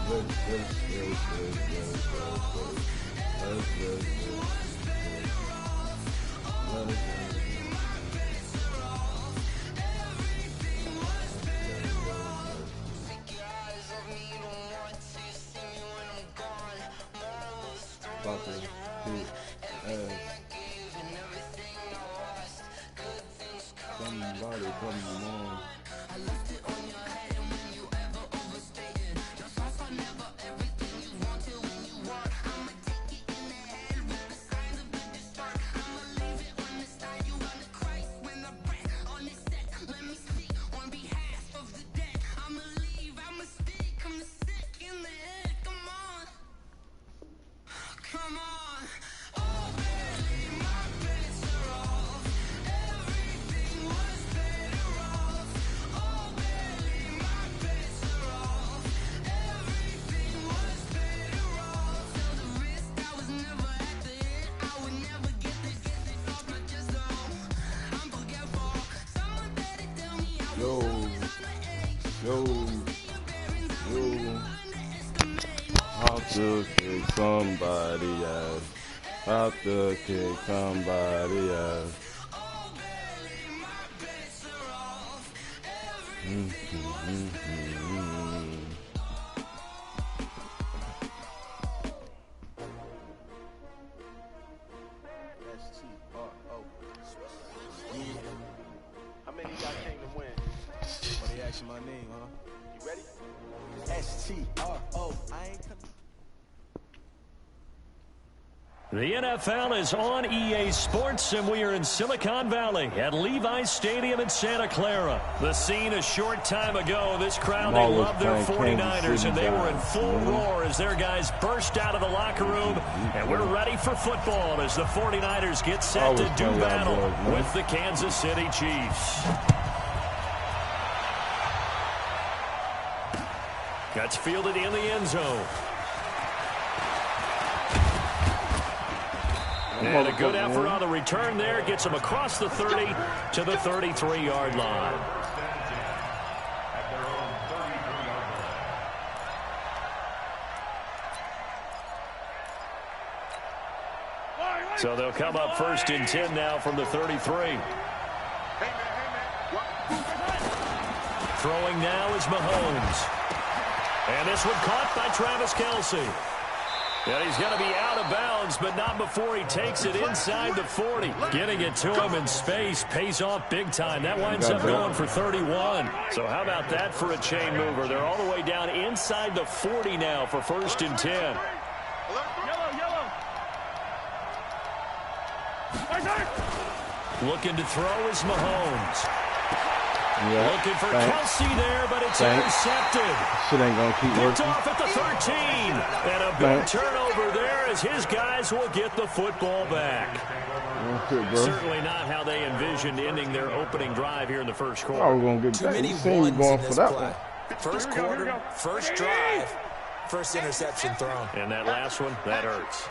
Somebody come on. To kick somebody ass. Have to kick somebody ass. How many y'all came to win? Well, they asking my name, huh? You ready? S-T-R-O. I ain't coming. The NFL is on EA Sports, and we are in Silicon Valley at Levi's Stadium in Santa Clara. The scene a short time ago. This crowd, they love their 49ers, and they were in full roar as their guys burst out of the locker room. And we're ready for football as the 49ers get set to do battle with the Kansas City Chiefs. That's fielded in the end zone. And a good effort on the return there. Gets him across the 30 to the 33-yard line. So they'll come up first and 10 now from the 33. Throwing now is Mahomes. And this one caught by Travis Kelce. And he's going to be out of bounds, but not before he takes it inside the 40. Getting it to him in space pays off big time. That winds up going for 31. So how about that for a chain mover? They're all the way down inside the 40 now for first and 10. Looking to throw is Mahomes. Yeah, looking for Kelce there, but it's intercepted. Shit ain't gonna keep working. Off at the 13. And a big turnover there as his guys will get the football back. Certainly not how they envisioned ending their opening drive here in the first quarter. Oh, we're gonna get too many ones going for that one. First quarter, first drive, first interception thrown. And that last one, that hurts.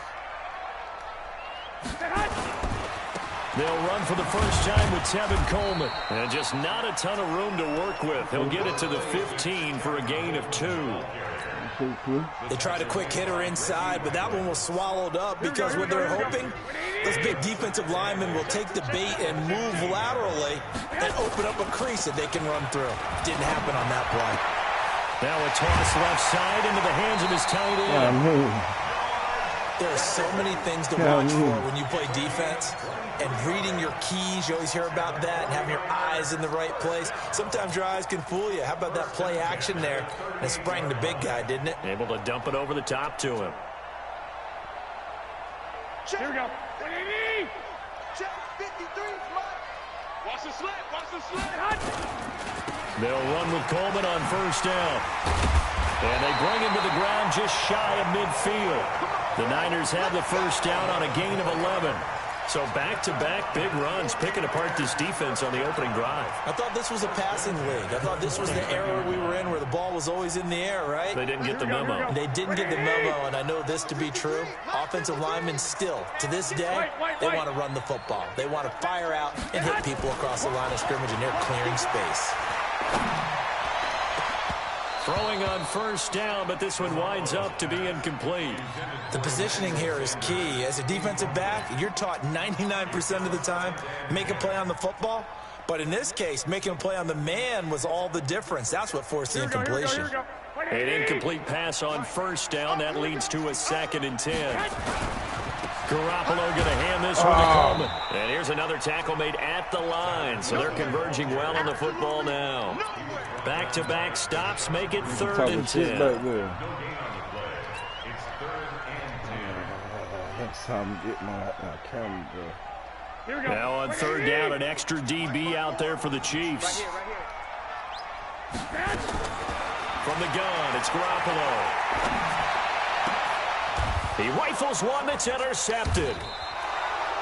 They'll run for the first time with Tevin Coleman. And just not a ton of room to work with. He'll get it to the 15 for a gain of 2. They tried a quick hitter inside, but that one was swallowed up because what they're hoping, those big defensive linemen will take the bait and move laterally and open up a crease that they can run through. Didn't happen on that play. Now a toss left side into the hands of his tight end. There are so many things to watch for when you play defense. And reading your keys, you always hear about that, and having your eyes in the right place. Sometimes your eyes can fool you. How about that play action there? And it sprang the big guy, didn't it? Able to dump it over the top to him. Check. Here we go. Check 53. Watch the slant. Watch the slant. They'll run with Coleman on first down. And they bring him to the ground just shy of midfield. The Niners have the first down on a gain of 11. So back-to-back big runs, picking apart this defense on the opening drive. I thought this was a passing league. I thought this was the era we were in where the ball was always in the air, right? They didn't get the memo. They didn't get the memo, and I know this to be true. Offensive linemen still, to this day, they want to run the football. They want to fire out and hit people across the line of scrimmage, and they're clearing space. Throwing on first down, but this one winds up to be incomplete. The positioning here is key. As a defensive back, you're taught 99% of the time, make a play on the football. But in this case, making a play on the man was all the difference. That's what forced the incompletion. An incomplete pass on first down. That leads to a 2nd and 10. Garoppolo going to hand this one to Coleman. And here's another tackle made at the line. So they're converging well on the football now. Back-to-back stops make it 3rd and 10. Next time get my camera. Now on 3rd down, an extra DB out there for the Chiefs. From the gun, it's Garoppolo. He rifles one that's intercepted.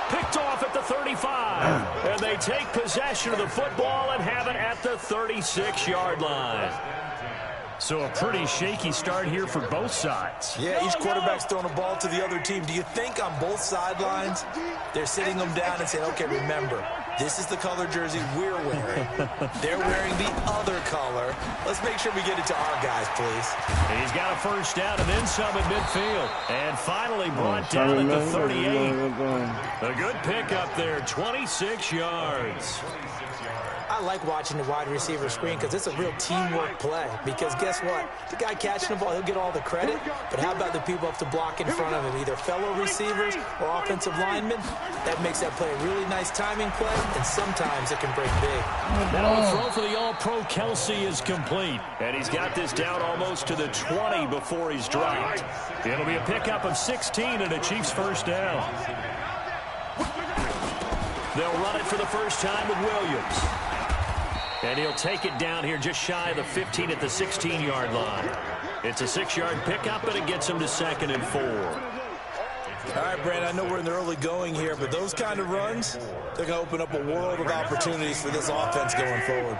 Picked off at the 35. And they take possession of the football and have it at the 36-yard line. So a pretty shaky start here for both sides. Yeah, each quarterback's throwing a ball to the other team. Do you think on both sidelines they're sitting them down and saying, okay, remember, this is the color jersey we're wearing. They're wearing the other color. Let's make sure we get it to our guys, please. He's got a first down and then some at midfield. And finally brought down at the 38. A good pickup there, 26 yards. I like watching the wide receiver screen because it's a real teamwork play. Because guess what? The guy catching the ball, he'll get all the credit. But how about the people have to block in front of him, either fellow receivers or offensive linemen? That makes that play a really nice timing play, and sometimes it can break big. Now the throw for the All-Pro Kelsey is complete. And he's got this down almost to the 20 before he's dropped. It'll be a pickup of 16 and a Chiefs first down. They'll run it for the first time with Williams. And he'll take it down here just shy of the 15 at the 16-yard line. It's a 6-yard pickup, but it gets him to 2nd and 4. All right, Brandon, I know we're in the early going here, but those kind of runs, they're going to open up a world of opportunities for this offense going forward.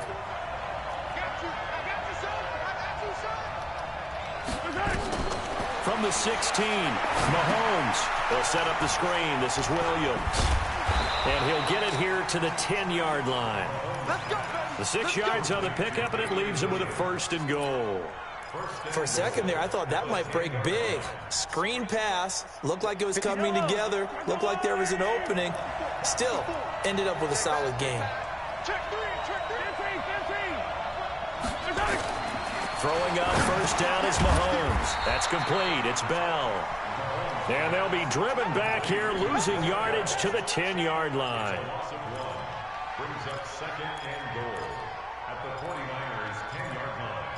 From the 16, Mahomes will set up the screen. This is Williams. And he'll get it here to the 10-yard line. The 6 yards on the pickup, and it leaves him with a 1st and goal. For a second there, I thought that might break big. Screen pass, looked like it was coming together, looked like there was an opening. Still, ended up with a solid game. Throwing on first down is Mahomes. That's complete. It's Bell. And they'll be driven back here, losing yardage to the 10-yard line. Brings up 2nd and goal at the 49ers 10-yard line.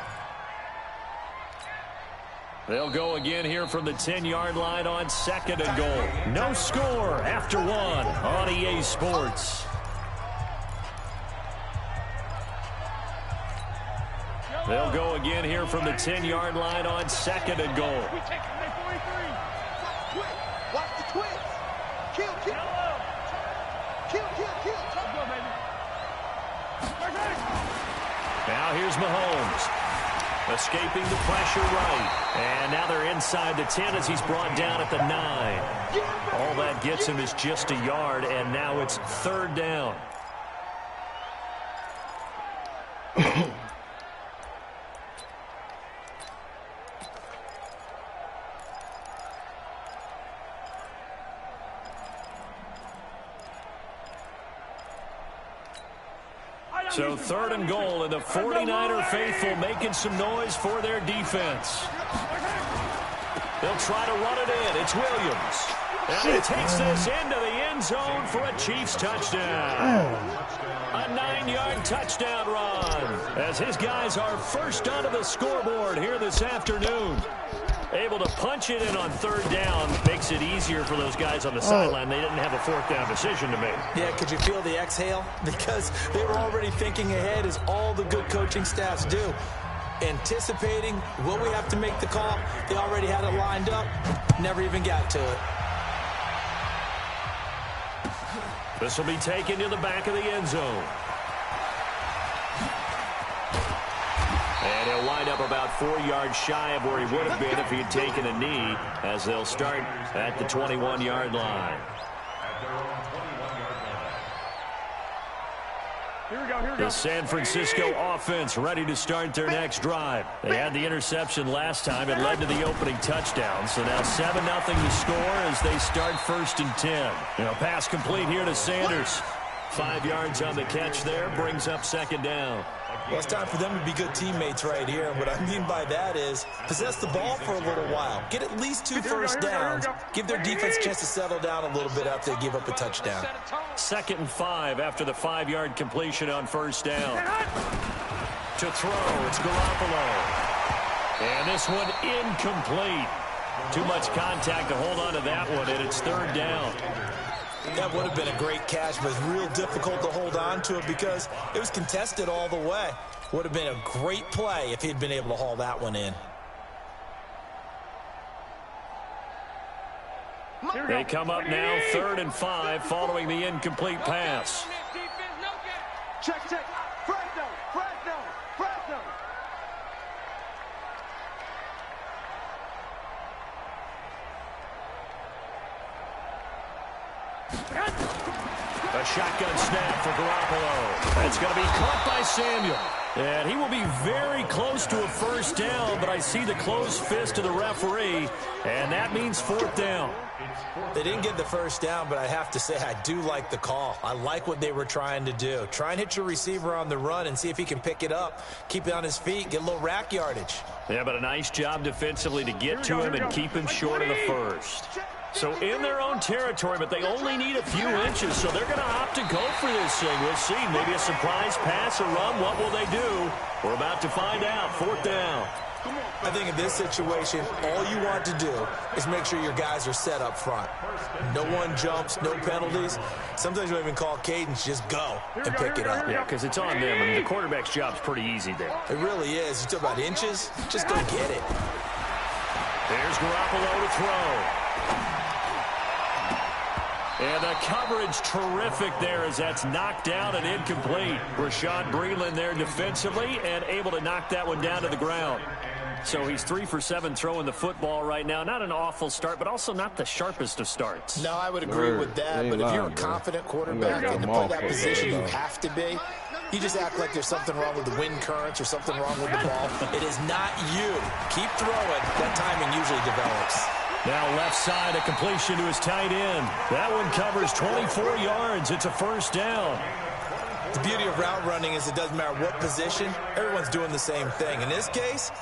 They'll go again here from the 10-yard line on 2nd and goal. No score after 1 on EA Sports. They'll go again here from the 10-yard line on 2nd and goal. Watch the twist. Kill. Now here's Mahomes. Escaping the pressure right. And now they're inside the 10 as he's brought down at the 9. All that gets him is just a yard, and now it's 3rd down. So 3rd and goal, and the 49er faithful making some noise for their defense. They'll try to run it in. It's Williams. And he takes this into the end zone for a Chiefs touchdown. A 9-yard touchdown run as his guys are first onto the scoreboard here this afternoon. Able to punch it in on 3rd down makes it easier for those guys on the sideline. They didn't have a 4th down decision to make. Yeah, could you feel the exhale? Because they were already thinking ahead, as all the good coaching staffs do. Anticipating, will we have to make the call? They already had it lined up. Never even got to it. This will be taken to the back of the end zone. And he'll wind up about 4 yards shy of where he would have been if he had taken a knee, as they'll start at the 21-yard line. The San Francisco offense ready to start their next drive. They had the interception last time. It led to the opening touchdown. So now 7-0 to score as they start 1st and 10. Pass complete here to Sanders. 5 yards on the catch there. Brings up 2nd down. Well, it's time for them to be good teammates right here. And what I mean by that is possess the ball for a little while. Get at least 2 first downs. Give their defense a chance to settle down a little bit after they give up a touchdown. 2nd and 5 after the 5-yard completion on 1st down. To throw, it's Garoppolo. And this one incomplete. Too much contact to hold on to that one, and it's 3rd down. That would have been a great catch, but it's real difficult to hold on to it because it was contested all the way. Would have been a great play if he'd been able to haul that one in. They come up now 3rd and 5 following the incomplete pass. Check. Fresno. A shotgun snap for Garoppolo. It's going to be caught by Samuel. And he will be very close to a 1st down, but I see the closed fist of the referee, and that means 4th down. They didn't get the 1st down, but I have to say I do like the call. I like what they were trying to do. Try and hit your receiver on the run and see if he can pick it up. Keep it on his feet, get a little rack yardage. Yeah, but a nice job defensively to get to him and keep him short of the 1st. So in their own territory, but they only need a few inches, so they're going to opt to go for this thing. We'll see. Maybe a surprise pass or run. What will they do? We're about to find out. 4th down. I think in this situation, all you want to do is make sure your guys are set up front. No one jumps, no penalties. Sometimes you don't even call cadence, just go and pick it up. Yeah, because it's on them. I mean, the quarterback's job's pretty easy there. It really is. You talk about inches, just go get it. There's Garoppolo to throw. And the coverage terrific there as that's knocked down and incomplete. Rashad Breeland there defensively and able to knock that one down to the ground. So he's 3 for 7 throwing the football right now. Not an awful start, but also not the sharpest of starts. No, I would agree with that. But if you're a confident quarterback and to play that position, you have to be. You just act like there's something wrong with the wind currents or something wrong with the ball. It is not you. Keep throwing. That timing usually develops. Now left side, a completion to his tight end. That one covers 24 yards. It's a 1st down. The beauty of route running is it doesn't matter what position. Everyone's doing the same thing. In this case,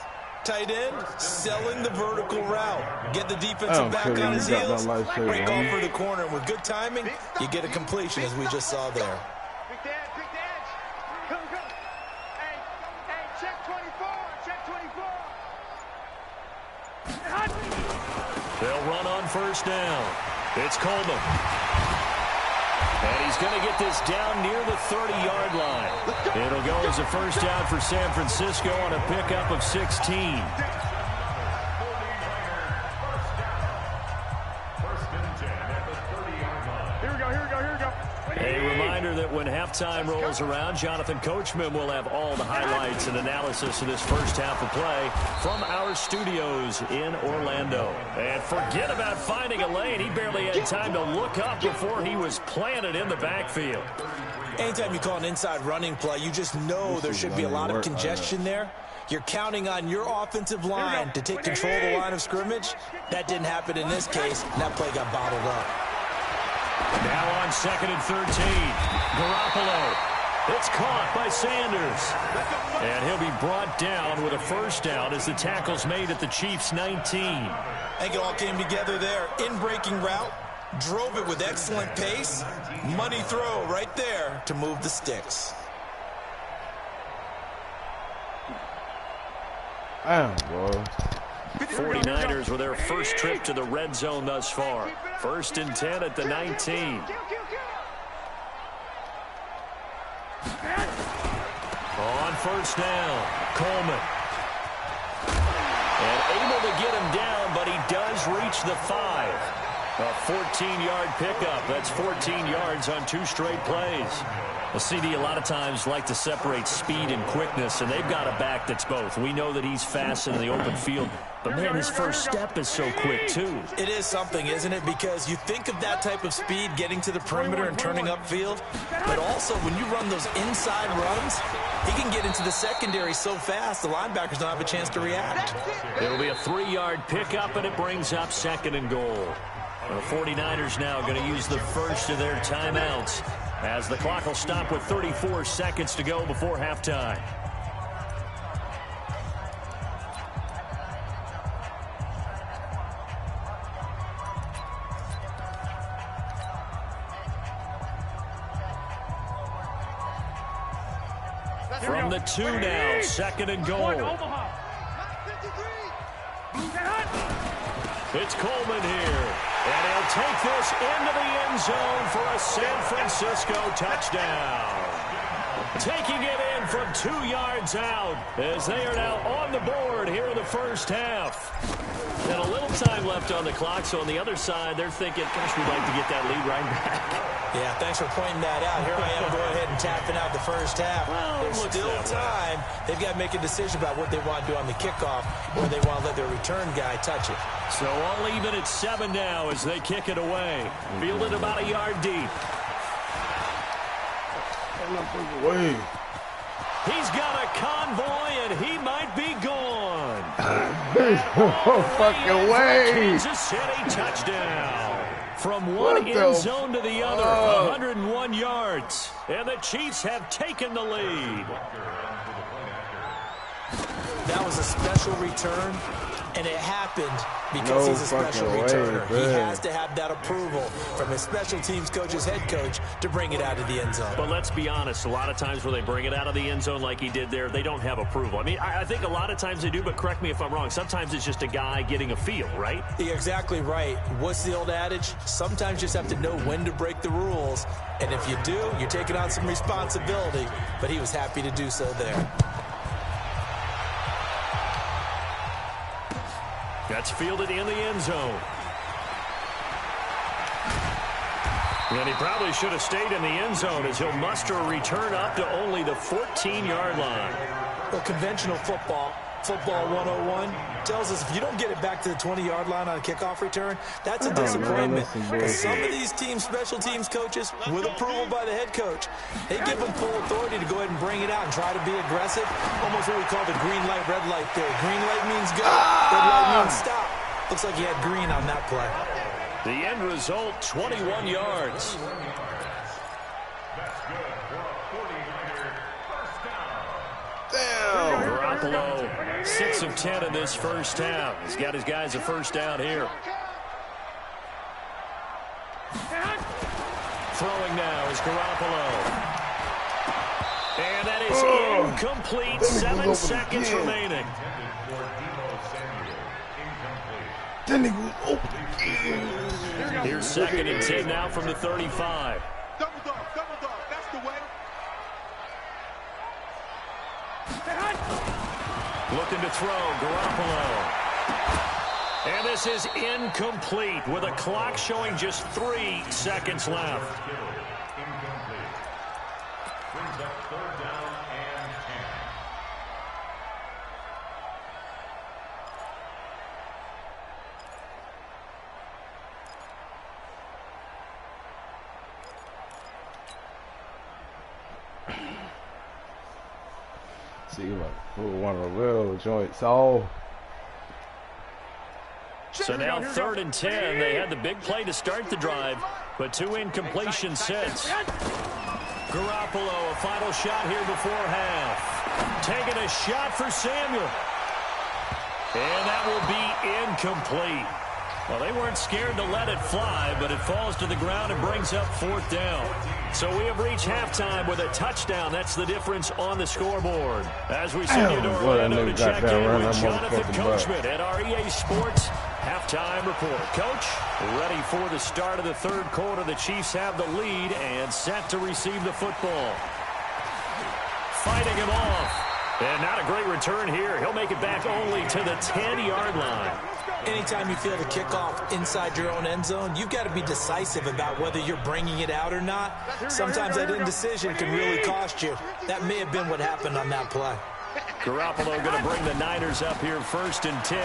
tight end selling the vertical route. Get the defensive back on his heels. Break off for the corner. And with good timing, you get a completion as we just saw there. Pick the edge. Come. Hey, check 24. They'll run on 1st down. It's Coleman. And he's going to get this down near the 30-yard line. It'll go as a 1st down for San Francisco on a pickup of 16. A reminder that when halftime rolls around, Jonathan Coachman will have all the highlights and analysis of this 1st half of play from our studios in Orlando. And forget about finding a lane. He barely had time to look up before he was planted in the backfield. Anytime you call an inside running play, you just know there should be a lot of congestion there. You're counting on your offensive line to take control of the line of scrimmage. That didn't happen in this case, and that play got bottled up. Now on 2nd and 13. Garoppolo. It's caught by Sanders. And he'll be brought down with a 1st down as the tackle's made at the Chiefs' 19. I think it all came together there. In-breaking route. Drove it with excellent pace. Money throw right there to move the sticks. Damn, boy. 49ers with their first trip to the red zone thus far. 1st and 10 at the 19. On 1st down, Coleman. And able to get him down, but he does reach the 5. A 14-yard pickup. That's 14 yards on 2 straight plays. The CD a lot of times like to separate speed and quickness, and they've got a back that's both. We know that he's fast in the open field, but, man, his first step is so quick, too. It is something, isn't it? Because you think of that type of speed getting to the perimeter and turning upfield, but also when you run those inside runs, he can get into the secondary so fast the linebackers don't have a chance to react. It'll be a 3-yard pickup, and it brings up 2nd and goal. The 49ers now going to use the first of their timeouts as the clock will stop with 34 seconds to go before halftime. From the 2 now, 2nd and goal. It's Coleman here, and he'll take this into the end zone for a San Francisco touchdown. Taking it in from 2 yards out as they are now on the board here in the first half. And a little time left on the clock, so on the other side, they're thinking, gosh, we'd like to get that lead right back. Yeah, thanks for pointing that out. Here I am going ahead and tapping out the first half. Well, there's still time. They've got to make a decision about what they want to do on the kickoff, or they want to let their return guy touch it. So all even at 7 now as they kick it away. Fielded about a yard deep. He's got a convoy, and he might be gone. Fucking way. Kansas City touchdown. From one end zone to the other, 101 yards. And the Chiefs have taken the lead. That was a special return, and it happened because he's a special returner. He has to have that approval from his special teams coach's head coach to bring it out of the end zone. But let's be honest, a lot of times when they bring it out of the end zone like he did there, they don't have approval. I mean, I think a lot of times they do, but correct me if I'm wrong. Sometimes it's just a guy getting a feel, right? You're exactly right. What's the old adage? Sometimes you just have to know when to break the rules. And if you do, you're taking on some responsibility. But he was happy to do so there. That's fielded in the end zone. And he probably should have stayed in the end zone as he'll muster a return up to only the 14-yard line. Well, conventional football 101, tells us if you don't get it back to the 20-yard line on a kickoff return, that's a disappointment. Because some of these teams, special teams coaches, with approval by the head coach, they give them full authority to go ahead and bring it out and try to be aggressive. Almost what we call the green light, red light theory. Green light means go, red light means stop. Looks like he had green on that play. The end result, 21 yards. Garoppolo, 6 of 10 in this first half. He's got his guys a first down here. Throwing now is Garoppolo. And that is incomplete. 7 seconds remaining. Here's 2nd and 10 now from the 35. Double dog, that's the way. Looking to throw, Garoppolo. And this is incomplete with a clock showing just 3 seconds left. Incomplete. Brings up 3rd down and 10. See, like, one of the real joints. Oh. So now 3rd and 10. They had the big play to start the drive, but 2 incompletions since. Garoppolo, a final shot here before half. Taking a shot for Samuel. And that will be incomplete. Well, they weren't scared to let it fly, but it falls to the ground and brings up 4th down. So we have reached halftime with a touchdown. That's the difference on the scoreboard. As we send you to Orlando to check in with Jonathan Coachman at our EA Sports Halftime Report. Coach, ready for the start of the 3rd quarter. The Chiefs have the lead and set to receive the football. Fighting him off. And not a great return here. He'll make it back only to the 10-yard line. Anytime you feel the kickoff inside your own end zone, you've got to be decisive about whether you're bringing it out or not. Sometimes that indecision can really cost you. That may have been what happened on that play. Garoppolo going to bring the Niners up here 1st and 10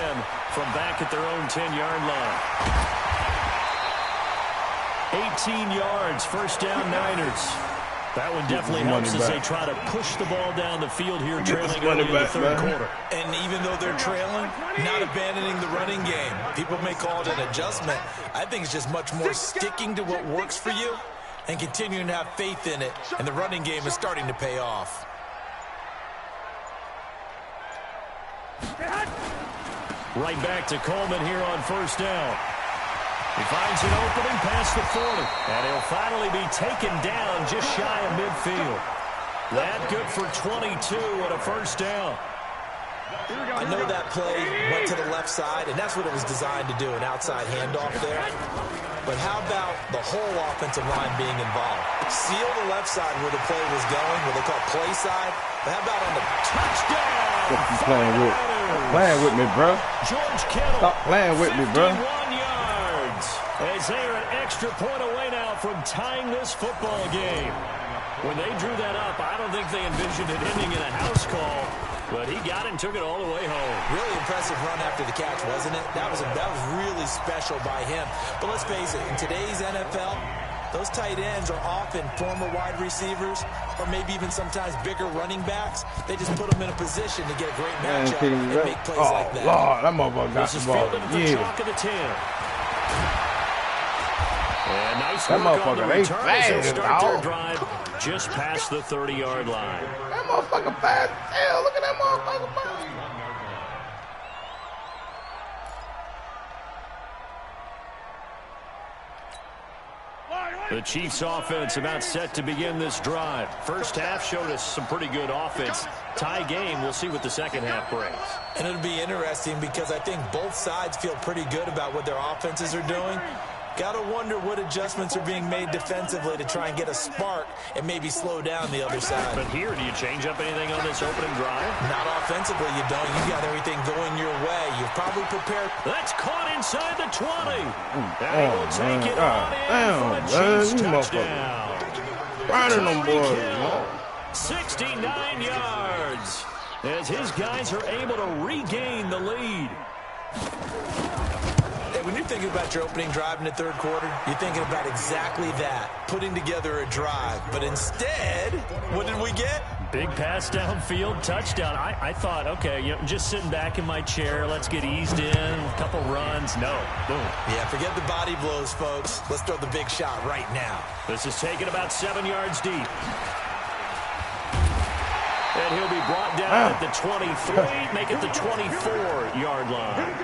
from back at their own 10-yard line. 18 yards, 1st down Niners. That one definitely helps as they try to push the ball down the field here, trailing early in the 3rd quarter. And even though they're trailing, not abandoning the running game. People may call it an adjustment. I think it's just much more sticking to what works for you and continuing to have faith in it. And the running game is starting to pay off. Right back to Coleman here on 1st down. He finds an opening past the 40. And he'll finally be taken down just shy of midfield. That good for 22 and a 1st down. I know that play went to the left side, and that's what it was designed to do, an outside handoff there. But how about the whole offensive line being involved? Seal the left side where the play was going, what they call play side. But how about on the touchdown? What you playing with? Playing with me, bro. George Kittle. Stop playing with me, bro. 51 yards. As they are an extra point away now from tying this football game. When they drew that up, I don't think they envisioned it ending in a house call. But he got it and took it all the way home. Really impressive run after the catch, wasn't it? That was really special by him. But let's face it, in today's NFL, those tight ends are often former wide receivers or maybe even sometimes bigger running backs. They just put them in a position to get a great matchup and make plays like that. Lord, that motherfucker got the ball. Chalk of the 10. And nice that work on the motherfucker, return as they start their drive just past the 30-yard line. That motherfucker fast. Hell, look at that motherfucker fast. The Chiefs offense about set to begin this drive. First half showed us some pretty good offense. Tie game, we'll see what the second half brings. And it'll be interesting because I think both sides feel pretty good about what their offenses are doing. Got to wonder what adjustments are being made defensively to try and get a spark and maybe slow down the other side. But here, do you change up anything on this opening drive? Not offensively, you don't. You got everything going your way. You've probably prepared. That's caught inside the 20. And he will take it on in for a Chiefs touchdown. Running them boys, 69 yards as his guys are able to regain the lead. When you're thinking about your opening drive in the 3rd quarter, you're thinking about exactly that, putting together a drive. But instead, what did we get? Big pass downfield, touchdown. I thought, okay, you know, just sitting back in my chair, let's get eased in, a couple runs. No, boom. Yeah, forget the body blows, folks. Let's throw the big shot right now. This is taken about 7 yards deep. And he'll be brought down at the 23, make it the 24-yard line.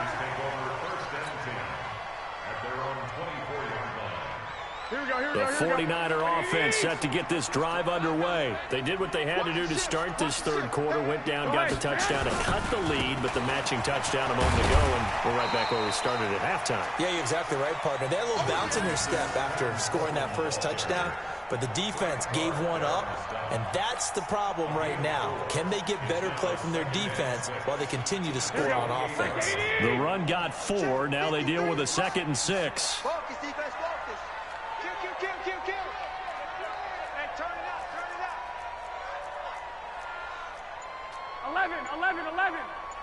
The 49er offense set to get this drive underway. They did what they had to do to start this 3rd quarter, went down, got the touchdown, and cut the lead, but the matching touchdown a moment ago, and we're right back where we started at halftime. Yeah, you're exactly right, partner. They had a little bounce in their step after scoring that first touchdown, but the defense gave one up, and that's the problem right now. Can they get better play from their defense while they continue to score on offense? The run got 4. Now they deal with a 2nd and 6. Focus, defense, focus. Kill. And turn it out.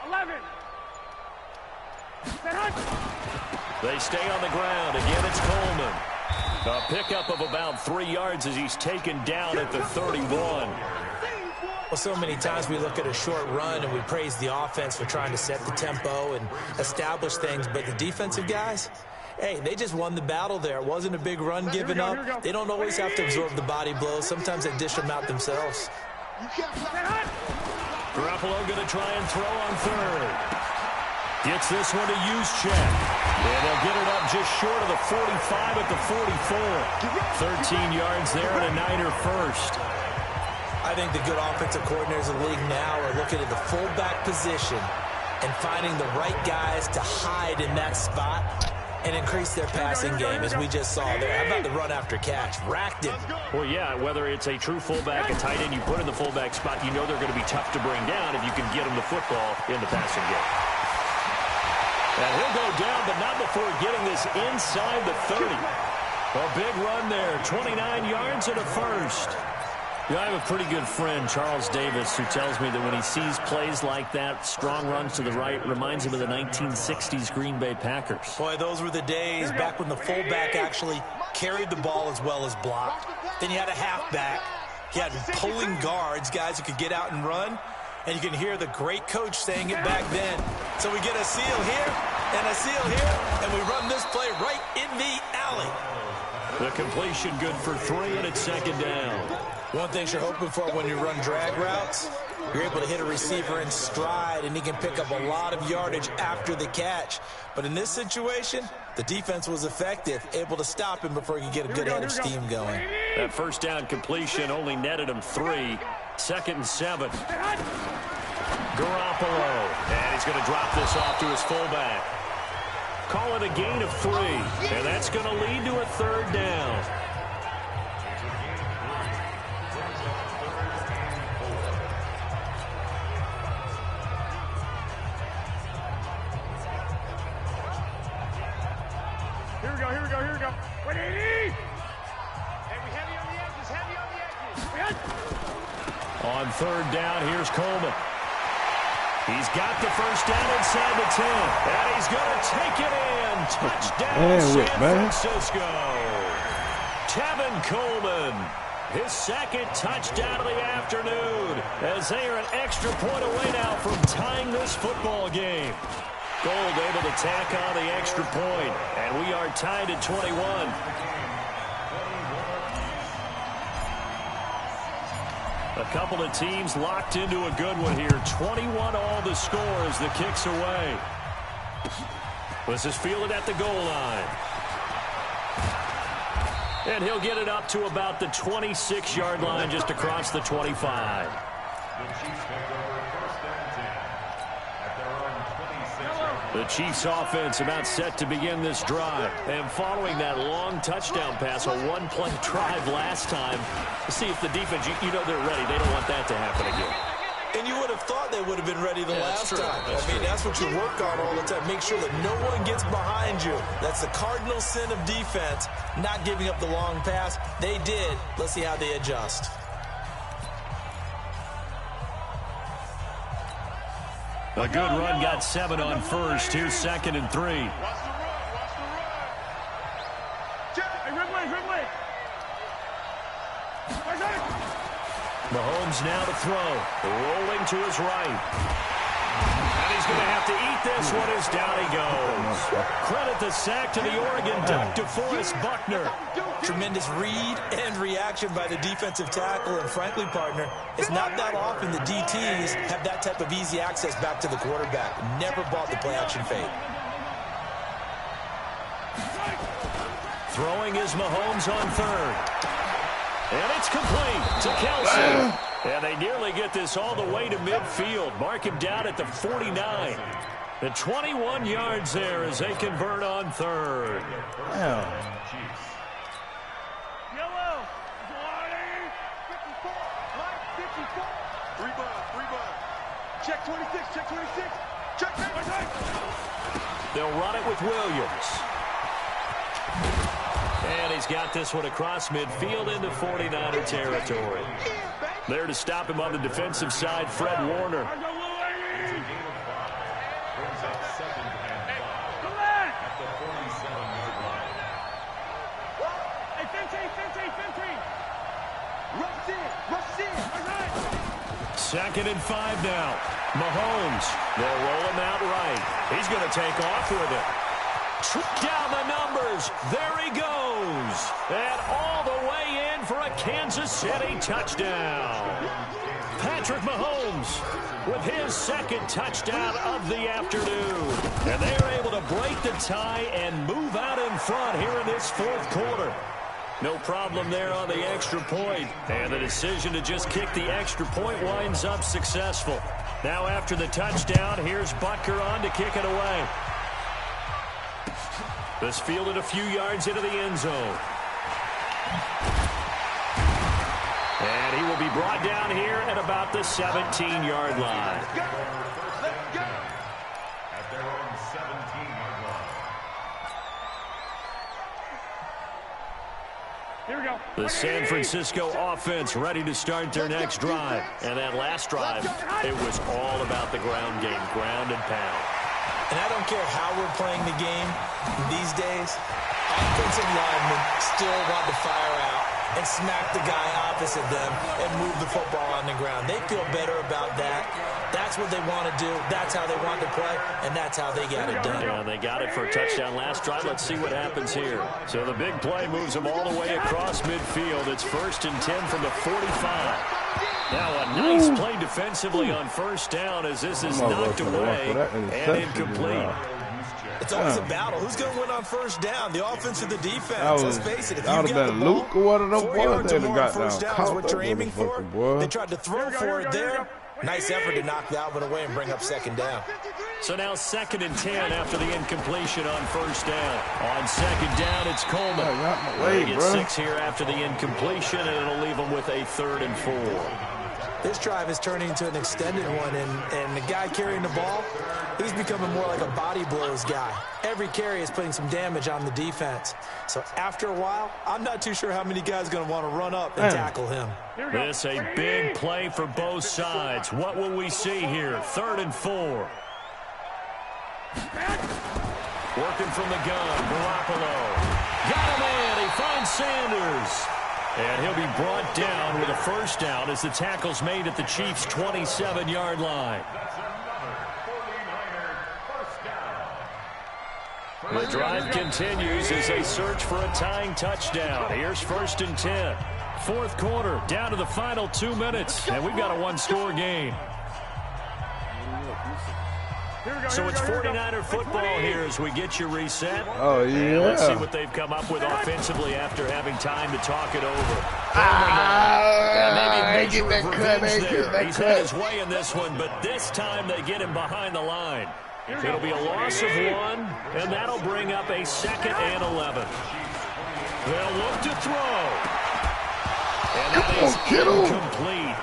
11. They stay on the ground. Again, it's Coleman. A pickup of about 3 yards as he's taken down at the 31. Well, so many times we look at a short run and we praise the offense for trying to set the tempo and establish things, but the defensive guys, hey, they just won the battle there. It wasn't a big run given up. They don't always have to absorb the body blows. Sometimes they dish them out themselves. Garoppolo going to try and throw on 3rd. Gets this one to Juszczyk. And they'll get it up just short of the 45 at the 44. 13 yards there and a Niner first. I think the good offensive coordinators in the league now are looking at the fullback position and finding the right guys to hide in that spot and increase their passing game, as we just saw there. How about the run after catch? Racked him. Well, yeah, whether it's a true fullback, a tight end you put in the fullback spot, you know they're going to be tough to bring down if you can get them the football in the passing game. And he'll go down, but not before getting this inside the 30. A big run there, 29 yards and a first. Yeah, I have a pretty good friend, Charles Davis, who tells me that when he sees plays like that, strong runs to the right, reminds him of the 1960s Green Bay Packers. Boy, those were the days back when the fullback actually carried the ball as well as blocked. Then you had a halfback. You had pulling guards, guys who could get out and run. And you can hear the great coach saying it back then. So we get a seal here and a seal here, and we run this play right in the alley. The completion good for 3, and it's second down. One thing you're hoping for when you run drag routes, you're able to hit a receiver in stride, and he can pick up a lot of yardage after the catch. But in this situation, the defense was effective, able to stop him before he could get a good head of steam going. That first down completion only netted him 3. Second and 7. Garoppolo. And he's going to drop this off to his fullback. Call it a gain of 3. And that's going to lead to a third down. Here we go. 180! Hey, we heavy on the edges. On third down, here's Coleman. He's got the first down inside the 10. And he's going to take it in. Touchdown, San Francisco. Tevin Coleman, his second touchdown of the afternoon, as they are an extra point away now from tying this football game. Gold able to tack on the extra point, and we are tied at 21. A couple of teams locked into a good one here. 21 all the score as the kick's away. This is fielded at the goal line. And he'll get it up to about the 26-yard line, just across the 25. The Chiefs offense about set to begin this drive. And following that long touchdown pass, a one-play drive last time, to see if the defense, you know they're ready. They don't want that to happen again. And you would have thought they would have been ready the last time. That's what you work on all the time. Make sure that no one gets behind you. That's the cardinal sin of defense, not giving up the long pass. They did. Let's see how they adjust. A good run, got 7 on first. Here's second and 3. Watch the run. Hey, red way. Mahomes now to throw. Rolling to his right. And he's going to have to eat this one as down he goes. Credit the sack to the Oregon Duck, DeForest Buckner. Tremendous read and reaction by the defensive tackle. And frankly, partner, it's not that often the DTs have that type of easy access back to the quarterback. Never bought the play-action fake. Throwing is Mahomes on third. And it's complete to Kelsey. And they nearly get this all the way to midfield. Mark him down at the 49. The 21 yards there as they convert on third. Damn. Yellow. 54. Mike, 54. Rebound. Check 26. Check 8. They'll run it with Williams. And he's got this one across midfield into 49er territory. There to stop him on the defensive side, Fred Warner. Second and 5 now. Mahomes, they'll roll him out right. He's going to take off with it. Down the numbers. There he goes. And all the way in for a Kansas City touchdown. Patrick Mahomes with his second touchdown of the afternoon. And they are able to break the tie and move out in front here in this fourth quarter. No problem there on the extra point. And the decision to just kick the extra point winds up successful. Now after the touchdown, here's Butker on to kick it away. This fielded a few yards into the end zone. And he will be brought down here at about the 17-yard line. At their own 17 The San Francisco offense ready to start their next drive. And that last drive, it was all about the ground game, ground and pound. And I don't care how we're playing the game these days, offensive linemen still want to fire out and smack the guy opposite them and move the football on the ground. They feel better about that. That's what they want to do. That's how they want to play, and that's how they got it done. Yeah, they got it for a touchdown last drive. Let's see what happens here. So the big play moves them all the way across midfield. It's 1st and 10 from the 45. Now a nice play defensively on first down as this is knocked away and incomplete. It's always a battle. Who's going to win on first down? The offense or the defense? Let's face it. If you get the ball, Luke or one of them 4 yards or more on first down is what you're aiming for. They tried to throw for it there. Nice effort to knock that one away and bring up 2nd down. So now 2nd and 10 after the incompletion on first down. On 2nd down, it's Coleman. They get 6 here after the incompletion, and it'll leave them with a 3rd and 4. This drive is turning into an extended one, and the guy carrying the ball, he's becoming more like a body blows guy. Every carry is putting some damage on the defense. So after a while, I'm not too sure how many guys are going to want to run up and tackle him. This a big play for both sides. What will we see here? 3rd and 4. Working from the gun, Garoppolo. Got him in. He finds Sanders. And he'll be brought down with a 1st down as the tackle's made at the Chiefs' 27-yard line. The drive continues as they search for a tying touchdown. Here's 1st and 10. 4th quarter, down to the final 2 minutes, and we've got a 1-score game. So it's 49er football here as we get you reset. Oh, yeah. And let's see what they've come up with offensively after having time to talk it over. Maybe a measure of revenge there. He's had his way in this one, but this time they get him behind the line. It'll be a loss of 1, and that'll bring up a 2nd and 11. They'll look to throw. And that is incomplete.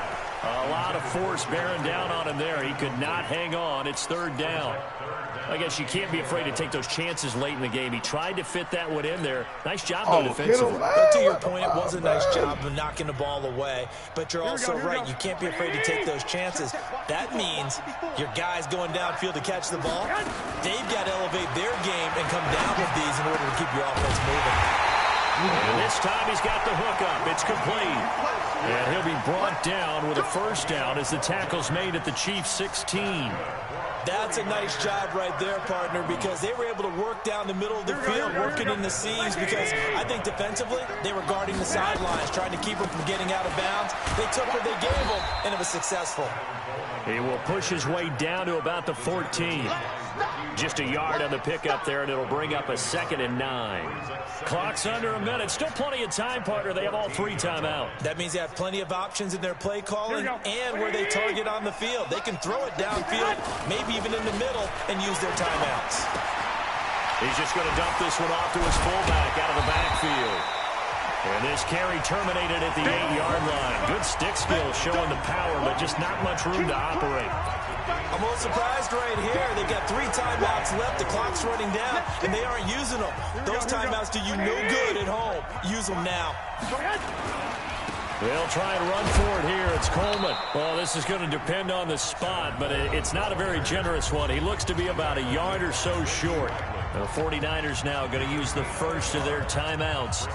A lot of force bearing down on him there. He could not hang on. It's 3rd down. I guess you can't be afraid to take those chances late in the game. He tried to fit that one in there. Nice job, though, defensively. But to your point, it was a nice job of knocking the ball away. But you're also right. You can't be afraid to take those chances. That means your guys going downfield to catch the ball, they've got to elevate their game and come down with these in order to keep your offense moving. And this time he's got the hook up. It's complete. And he'll be brought down with a 1st down as the tackle's made at the Chiefs' 16. That's a nice job right there, partner, because they were able to work down the middle of the field, working in the seams, because I think defensively they were guarding the sidelines, trying to keep them from getting out of bounds. They took what they gave them, and it was successful. He will push his way down to about the 14. Just a yard on the pickup there, and it'll bring up a 2nd and 9. Clock's under a minute. Still plenty of time, partner. They have all 3 timeouts. That means they have plenty of options in their play calling and where they target on the field. They can throw it downfield, maybe even in the middle, and use their timeouts. He's just going to dump this one off to his fullback out of the backfield. And this carry terminated at the 8-yard line. Good stick skill showing the power, but just not much room to operate. I'm a little surprised right here. They've got 3 timeouts left. The clock's running down, and they aren't using them. Those timeouts do you no good at home. Use them now. They'll try and run for it here. It's Coleman. Well, this is going to depend on the spot, but it's not a very generous one. He looks to be about a yard or so short. The 49ers now going to use the first of their timeouts,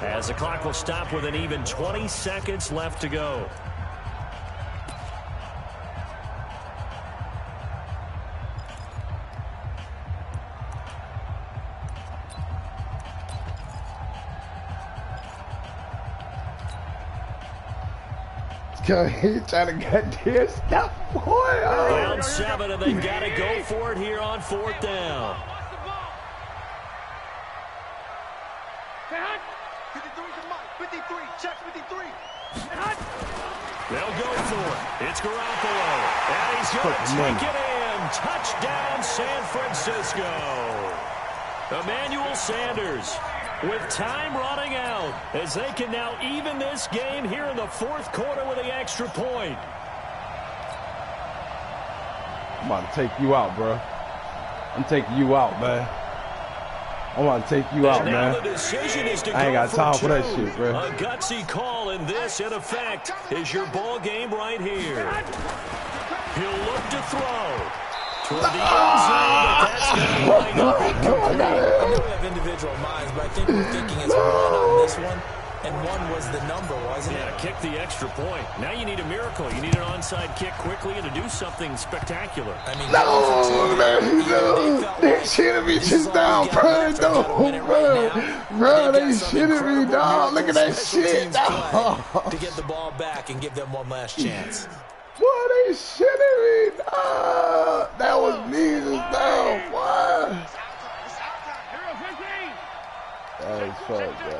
as the clock will stop with an even 20 seconds left to go. He's trying to get this stuff, boy. Down 7, and they've got to go for it here on 4th down. 53, check 53. They'll go for it. It's Garoppolo. And he's going to take it in. Touchdown, San Francisco. Emmanuel Sanders with time running out as they can now even this game here in the 4th quarter with the extra point. I'm about to take you out, bro. I'm taking you out, man. I'm gonna take you out, man. I ain't got time for that shit, bro. A gutsy call, and this, in effect, is your ball game right here. He'll look to throw. Toward the end zone, but that's going to line up incomplete. I know we have individual minds, but I think we're thinking it's one on this one. And one was the number, wasn't it? Yeah, kick the extra point. Now you need a miracle. You need an onside kick quickly and to do something spectacular. I mean, no, they shitting me just down, bro. No, bro, they shitting me, dog. Look at that shit, dog. To get the ball back and give them one last chance. Boy, they shitting me, dog. That was me just down, boy. That was fucked, bro.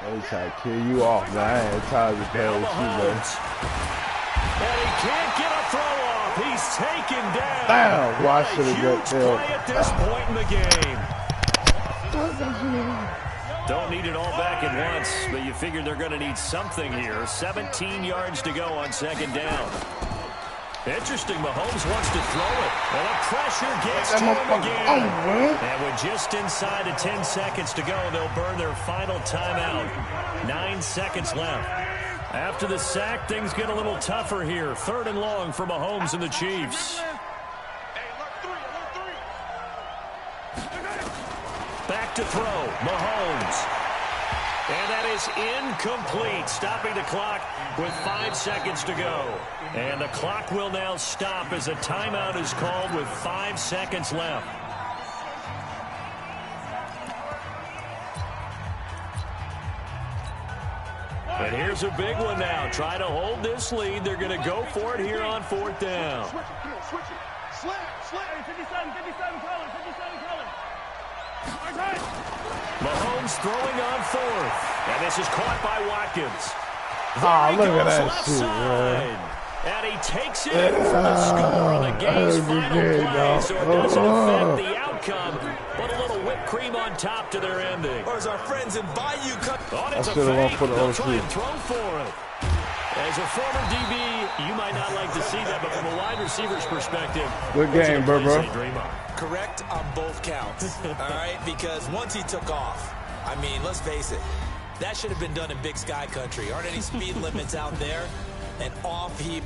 They trying to kill you off, man. I ain't tired of playing with you, man. And he can't get a throw off. He's taken down. Damn, well, I should have got there. Play at this point in the game. Don't need it all back at once, but you figure they're going to need something here. 17 yards to go on second down. Interesting, Mahomes wants to throw it, and the pressure gets to him again. And with just inside of 10 seconds to go, they'll burn their final timeout. 9 seconds left. After the sack, things get a little tougher here. 3rd and long for Mahomes and the Chiefs. Back to throw, Mahomes. And that is incomplete, stopping the clock with 5 seconds to go. And the clock will now stop as a timeout is called with 5 seconds left. And here's a big one now. Try to hold this lead. They're going to go for it here on 4th down. Switch it, come on, switch it. Slam. 57 colors, 57 colors. Mahomes throwing on 4th. And this is caught by Watkins. Oh, look at that shit, man. And he takes it for the score on the game's final play. So it doesn't affect the outcome, but a little whipped cream on top to their ending. Or as our friends in Bayou cut. Oh, it's a fake. They'll try and throw for it. As a former DB, you might not like to see that, but from a wide receiver's perspective, good game, bro. Correct on both counts, all right? Because once he took off, I mean, let's face it, that should have been done in Big Sky Country. Aren't any speed limits out there? And off he...